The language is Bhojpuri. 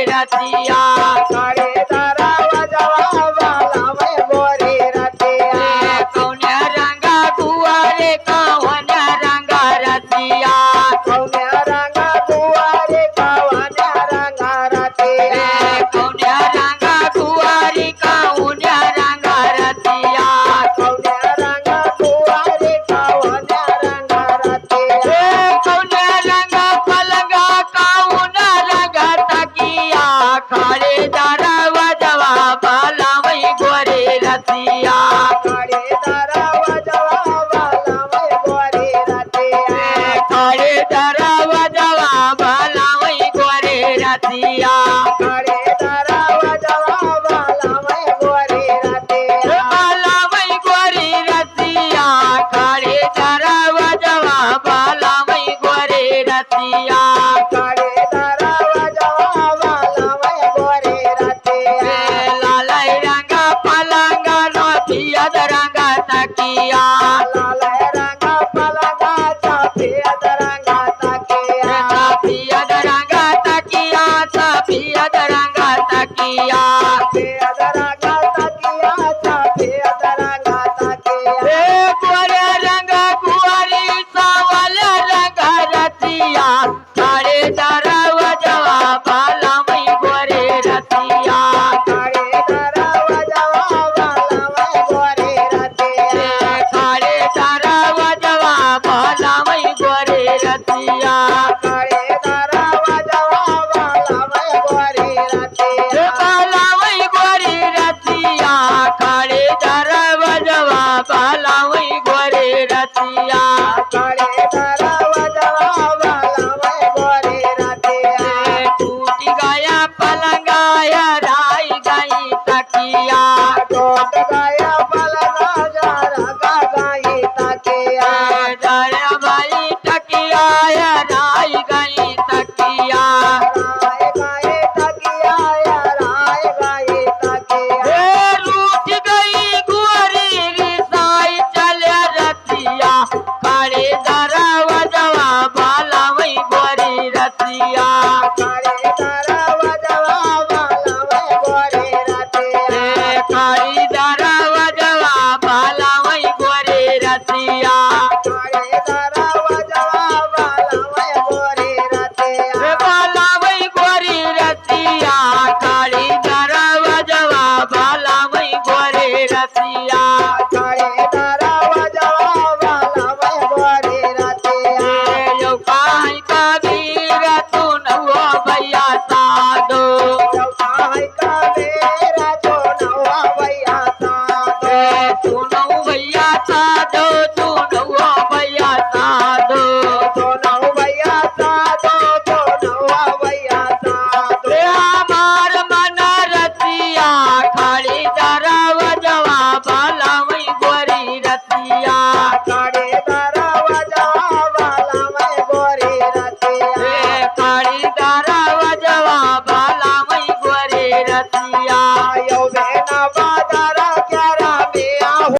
रतिया काळे दरवाजावा बालावय गोरी रतिया कौन्या रंगा दुआरे कवन्या रंगा रतिया कौन्या रंगा दुआरे कवन्या रंगा रतिया कौन्या रंगा दुआरी कवन्या रंगा रतिया कौन्या रंगा दुआरे कवन्या रंगा रतिया कौन्या रंगा पलंगा कवन्या रंगा तकिया काळे दरवाजावा बालावय गोरी रतिया काळे दरवाजावा बालावय गोरी रतिया काळे दरवाजावा बालावय गोरी रतिया काळे दरवाजावा बालावय गोरी रतिया बालावय गोरी रतिया काळे दरवाजावा बालावय गोरी रतिया काळे दरवाजावा बालावय गोरी रतिया लालय रंगा पलंगा नथियद रंगा तकिया लालय रंगा पलंगाचा पियद रंगा तकिया सफियद रंगा तकिया सफियद रंगा तकिया